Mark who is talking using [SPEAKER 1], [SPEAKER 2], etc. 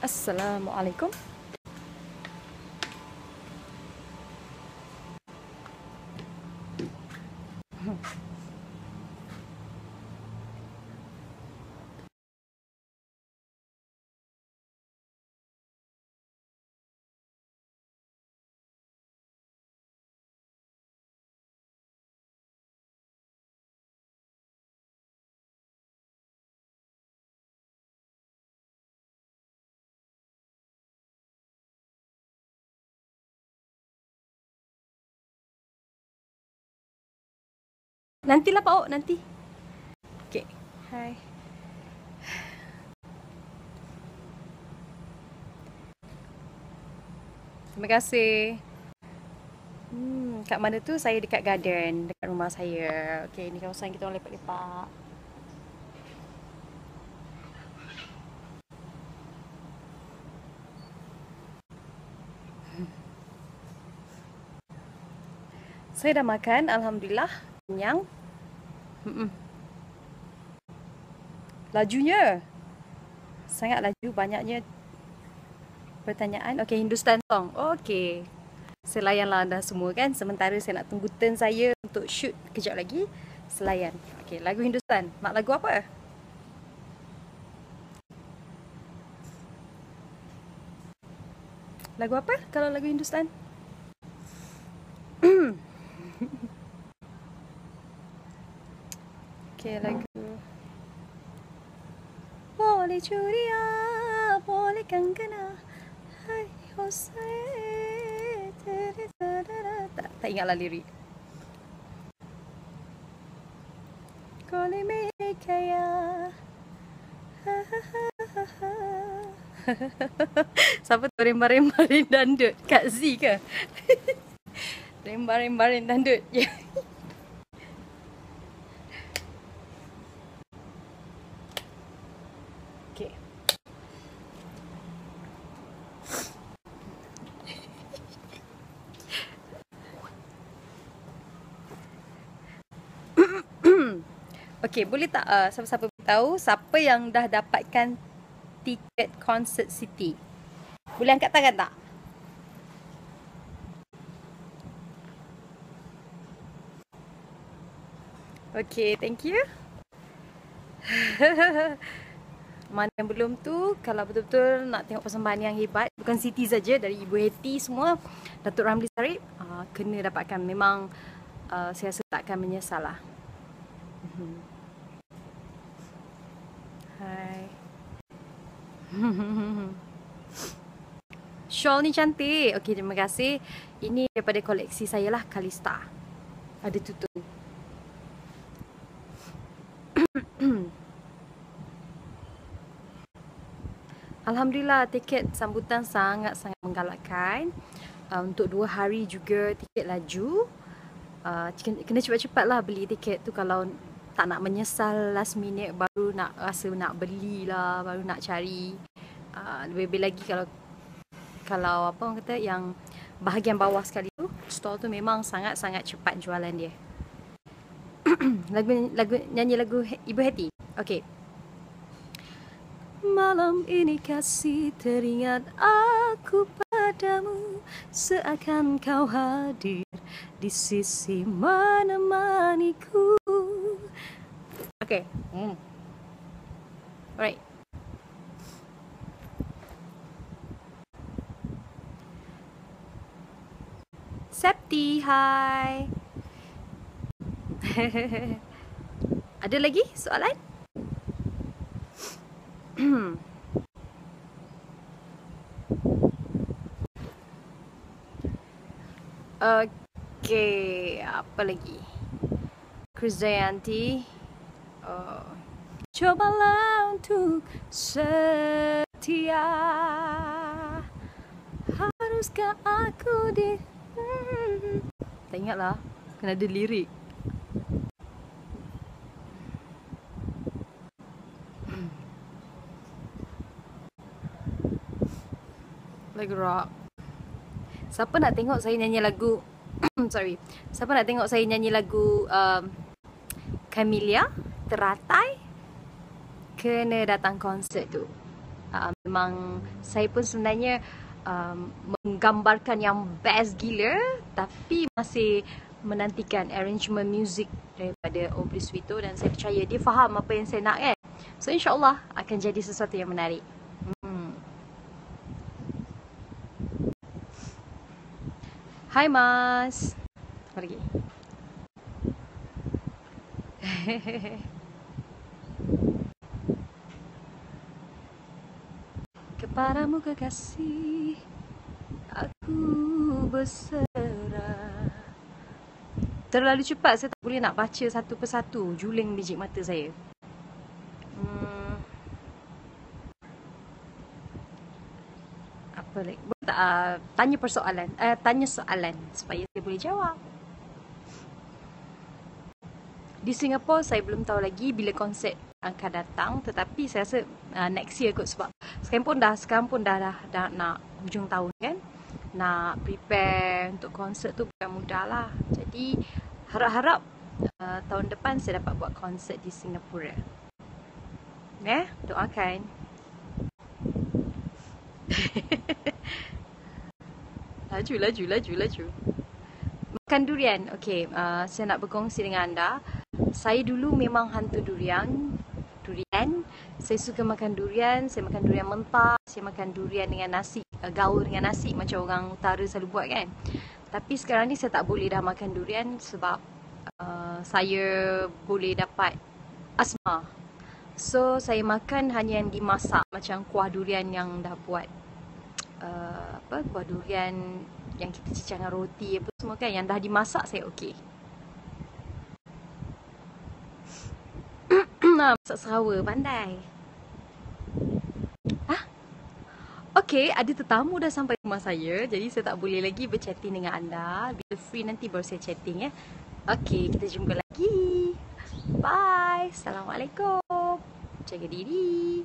[SPEAKER 1] Assalamualaikum. Nantilah Pak Ok, nanti. Okay. Hai. Terima kasih. Kat mana tu? Saya dekat garden, dekat rumah saya. Okay, ni kawasan kita orang lepak-lepak. Saya dah makan, alhamdulillah. Kenyang. Lajunya. Sangat laju, banyaknya pertanyaan. Okay, Hindustan song. Okay. Saya layanlah anda semua kan. Sementara saya nak tunggu turn saya untuk shoot kejap lagi. Selayan. Okay, lagu Hindustan. Nak lagu apa? Lagu apa kalau lagu Hindustan? Okay, lagu boleh curia, boleh kangkana, hai Hosai. Tak ingatlah lirik. Kole me kaya. Siapa tu rembar-rembarin dandut? Kak Z ke? Rembar-rembarin dandut. Okay. Okay, boleh tak siapa-siapa tahu siapa yang dah dapatkan tiket konsert Siti? Boleh angkat tangan tak? Okay, thank you. Mana yang belum tu, kalau betul-betul nak tengok persembahan yang hebat, bukan Siti saja, dari Ibu Heti semua, Datuk Ramli Sarip, kena dapatkan. Memang saya rasa takkan menyesal lah. Hai. Shawl ni cantik. Okay, terima kasih. Ini daripada koleksi saya lah, Kalista. Ada tutup. Alhamdulillah, tiket sambutan sangat-sangat menggalakkan. Untuk 2 hari juga tiket laju. Kena cepat-cepat lah beli tiket tu kalau tak nak menyesal last minute, baru nak rasa nak belilah, baru nak cari. Lebih-lebih lagi kalau apa orang kata yang bahagian bawah sekali tu, store tu memang sangat-sangat cepat jualan dia. Nyanyi lagu Ibu Heti. Okay. Malam ini kasih teringat aku padamu, seakan kau hadir di sisi menemaniku. Okay. Alright. Septi, hai. Ada lagi soalan? Okay, apa lagi? Krisdayanti. Cobalah untuk setia. Haruskah aku tak ingat lah. Kena ada lirik. Lagu rock. Siapa nak tengok saya nyanyi lagu sorry. Siapa nak tengok saya nyanyi lagu Camellia, Teratai, kena datang konsert tu. memang saya pun sebenarnya menggambarkan yang best gila, tapi masih menantikan arrangement music daripada Aubrey Swito, dan saya percaya dia faham apa yang saya nak kan. So insyaAllah akan jadi sesuatu yang menarik. Hai Mas. Pergi. Kepadamu kekasih, aku berserah. Terlalu cepat, saya tak boleh nak baca satu persatu. Juling biji mata saya. Apa lagi? Tanya persoalan. Tanya soalan supaya saya boleh jawab. Di Singapura saya belum tahu lagi bila konsert akan datang, tetapi saya rasa next year kot, sebab sekarang pun dah nak hujung tahun kan. Nak prepare untuk konsert tu bukan mudah lah. Jadi harap-harap tahun depan saya dapat buat konsert di Singapura. Doakan. Laju. Makan durian. Okey, saya nak berkongsi dengan anda. Saya dulu memang hantu durian. Saya suka makan durian. Saya makan durian mentah. Saya makan durian dengan nasi, gaul dengan nasi macam orang utara selalu buat kan. Tapi sekarang ni saya tak boleh dah makan durian sebab saya boleh dapat asma. So saya makan hanya yang dimasak, macam kuah durian yang dah buat kuah durian yang kita cicah dengan roti apa semua kan, yang dah dimasak saya okey. Masak serawa, pandai. Okey, ada tetamu dah sampai rumah saya, jadi saya tak boleh lagi berchatting dengan anda. Bila free nanti baru saya chatting ya. Okey, kita jumpa lagi. Bye. Assalamualaikum. Jaga diri.